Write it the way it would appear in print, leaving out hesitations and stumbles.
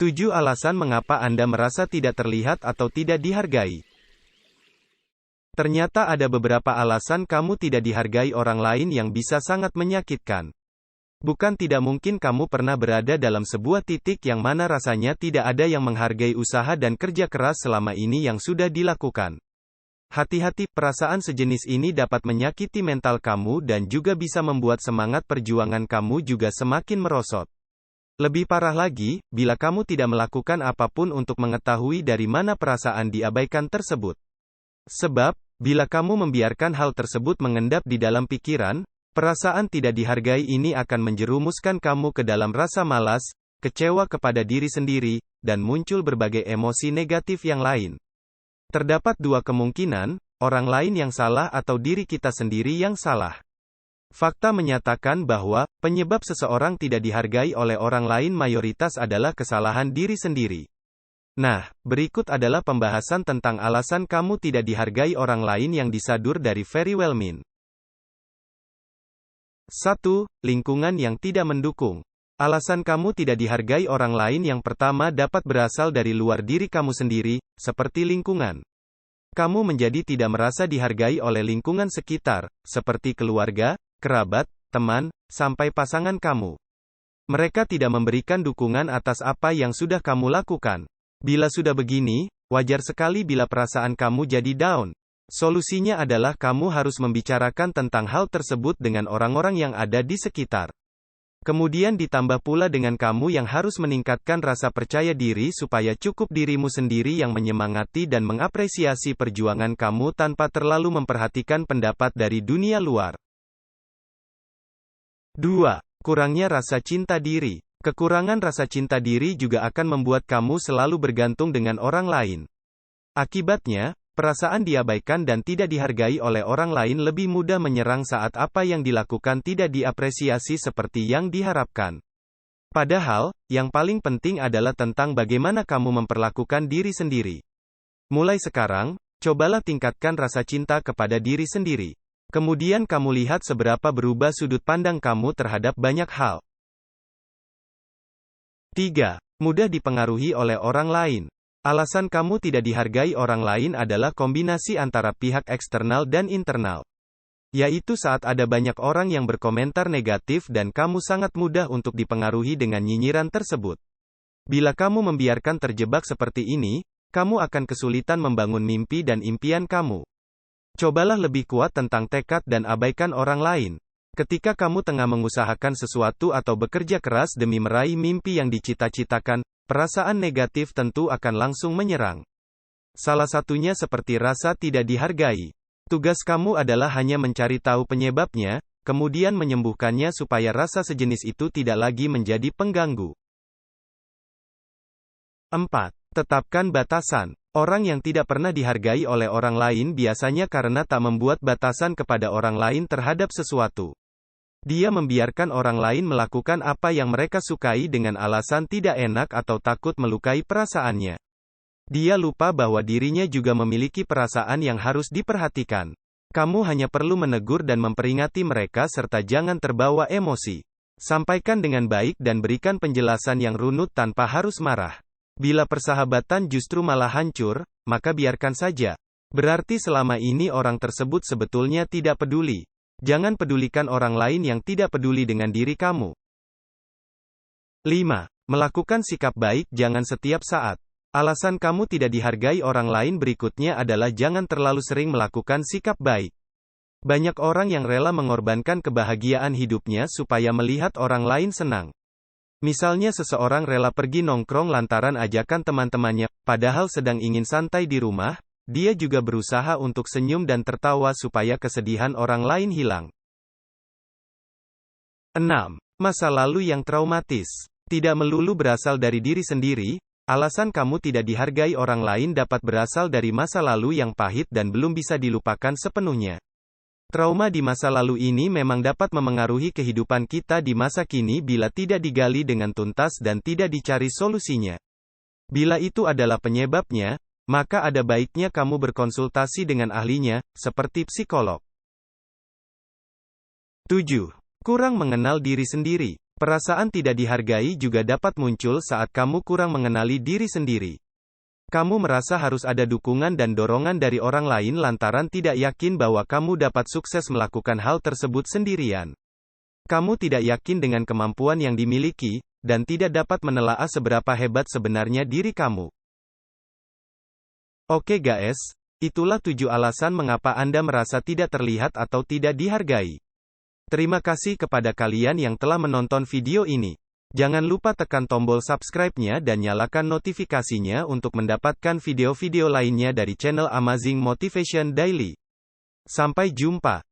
7 alasan mengapa Anda merasa tidak terlihat atau tidak dihargai. Ternyata ada beberapa alasan kamu tidak dihargai orang lain yang bisa sangat menyakitkan. Bukan tidak mungkin kamu pernah berada dalam sebuah titik yang mana rasanya tidak ada yang menghargai usaha dan kerja keras selama ini yang sudah dilakukan. Hati-hati, perasaan sejenis ini dapat menyakiti mental kamu dan juga bisa membuat semangat perjuangan kamu juga semakin merosot. Lebih parah lagi, bila kamu tidak melakukan apapun untuk mengetahui dari mana perasaan diabaikan tersebut. Sebab, bila kamu membiarkan hal tersebut mengendap di dalam pikiran, perasaan tidak dihargai ini akan menjerumuskan kamu ke dalam rasa malas, kecewa kepada diri sendiri, dan muncul berbagai emosi negatif yang lain. Terdapat dua kemungkinan, orang lain yang salah atau diri kita sendiri yang salah. Fakta menyatakan bahwa, penyebab seseorang tidak dihargai oleh orang lain mayoritas adalah kesalahan diri sendiri. Nah, berikut adalah pembahasan tentang alasan kamu tidak dihargai orang lain yang disadur dari Very Well Mean. 1. Lingkungan yang tidak mendukung. Alasan kamu tidak dihargai orang lain yang pertama dapat berasal dari luar diri kamu sendiri, seperti lingkungan. Kamu menjadi tidak merasa dihargai oleh lingkungan sekitar, seperti keluarga, kerabat, teman, sampai pasangan kamu. Mereka tidak memberikan dukungan atas apa yang sudah kamu lakukan. Bila sudah begini, wajar sekali bila perasaan kamu jadi down. Solusinya adalah kamu harus membicarakan tentang hal tersebut dengan orang-orang yang ada di sekitar. Kemudian ditambah pula dengan kamu yang harus meningkatkan rasa percaya diri supaya cukup dirimu sendiri yang menyemangati dan mengapresiasi perjuangan kamu tanpa terlalu memperhatikan pendapat dari dunia luar. 2. Kurangnya rasa cinta diri. Kekurangan rasa cinta diri juga akan membuat kamu selalu bergantung dengan orang lain. Akibatnya, perasaan diabaikan dan tidak dihargai oleh orang lain lebih mudah menyerang saat apa yang dilakukan tidak diapresiasi seperti yang diharapkan. Padahal, yang paling penting adalah tentang bagaimana kamu memperlakukan diri sendiri. Mulai sekarang, cobalah tingkatkan rasa cinta kepada diri sendiri. Kemudian kamu lihat seberapa berubah sudut pandang kamu terhadap banyak hal. 3. Mudah dipengaruhi oleh orang lain. Alasan kamu tidak dihargai orang lain adalah kombinasi antara pihak eksternal dan internal. Yaitu saat ada banyak orang yang berkomentar negatif dan kamu sangat mudah untuk dipengaruhi dengan nyinyiran tersebut. Bila kamu membiarkan terjebak seperti ini, kamu akan kesulitan membangun mimpi dan impian kamu. Cobalah lebih kuat tentang tekad dan abaikan orang lain. Ketika kamu tengah mengusahakan sesuatu atau bekerja keras demi meraih mimpi yang dicita-citakan, perasaan negatif tentu akan langsung menyerang. Salah satunya seperti rasa tidak dihargai. Tugas kamu adalah hanya mencari tahu penyebabnya, kemudian menyembuhkannya supaya rasa sejenis itu tidak lagi menjadi pengganggu. 4. Tetapkan batasan. Orang yang tidak pernah dihargai oleh orang lain biasanya karena tak membuat batasan kepada orang lain terhadap sesuatu. Dia membiarkan orang lain melakukan apa yang mereka sukai dengan alasan tidak enak atau takut melukai perasaannya. Dia lupa bahwa dirinya juga memiliki perasaan yang harus diperhatikan. Kamu hanya perlu menegur dan memperingati mereka serta jangan terbawa emosi. Sampaikan dengan baik dan berikan penjelasan yang runut tanpa harus marah. Bila persahabatan justru malah hancur, maka biarkan saja. Berarti selama ini orang tersebut sebetulnya tidak peduli. Jangan pedulikan orang lain yang tidak peduli dengan diri kamu. 5. Melakukan sikap baik jangan setiap saat. Alasan kamu tidak dihargai orang lain berikutnya adalah jangan terlalu sering melakukan sikap baik. Banyak orang yang rela mengorbankan kebahagiaan hidupnya supaya melihat orang lain senang. Misalnya seseorang rela pergi nongkrong lantaran ajakan teman-temannya, padahal sedang ingin santai di rumah. Dia juga berusaha untuk senyum dan tertawa supaya kesedihan orang lain hilang. 6. Masa lalu yang traumatis. Tidak melulu berasal dari diri sendiri, alasan kamu tidak dihargai orang lain dapat berasal dari masa lalu yang pahit dan belum bisa dilupakan sepenuhnya. Trauma di masa lalu ini memang dapat memengaruhi kehidupan kita di masa kini bila tidak digali dengan tuntas dan tidak dicari solusinya. Bila itu adalah penyebabnya, maka ada baiknya kamu berkonsultasi dengan ahlinya, seperti psikolog. 7. Kurang mengenal diri sendiri. Perasaan tidak dihargai juga dapat muncul saat kamu kurang mengenali diri sendiri. Kamu merasa harus ada dukungan dan dorongan dari orang lain lantaran tidak yakin bahwa kamu dapat sukses melakukan hal tersebut sendirian. Kamu tidak yakin dengan kemampuan yang dimiliki, dan tidak dapat menelaah seberapa hebat sebenarnya diri kamu. Oke guys, itulah 7 alasan mengapa Anda merasa tidak terlihat atau tidak dihargai. Terima kasih kepada kalian yang telah menonton video ini. Jangan lupa tekan tombol subscribe-nya dan nyalakan notifikasinya untuk mendapatkan video-video lainnya dari channel Amazing Motivation Daily. Sampai jumpa.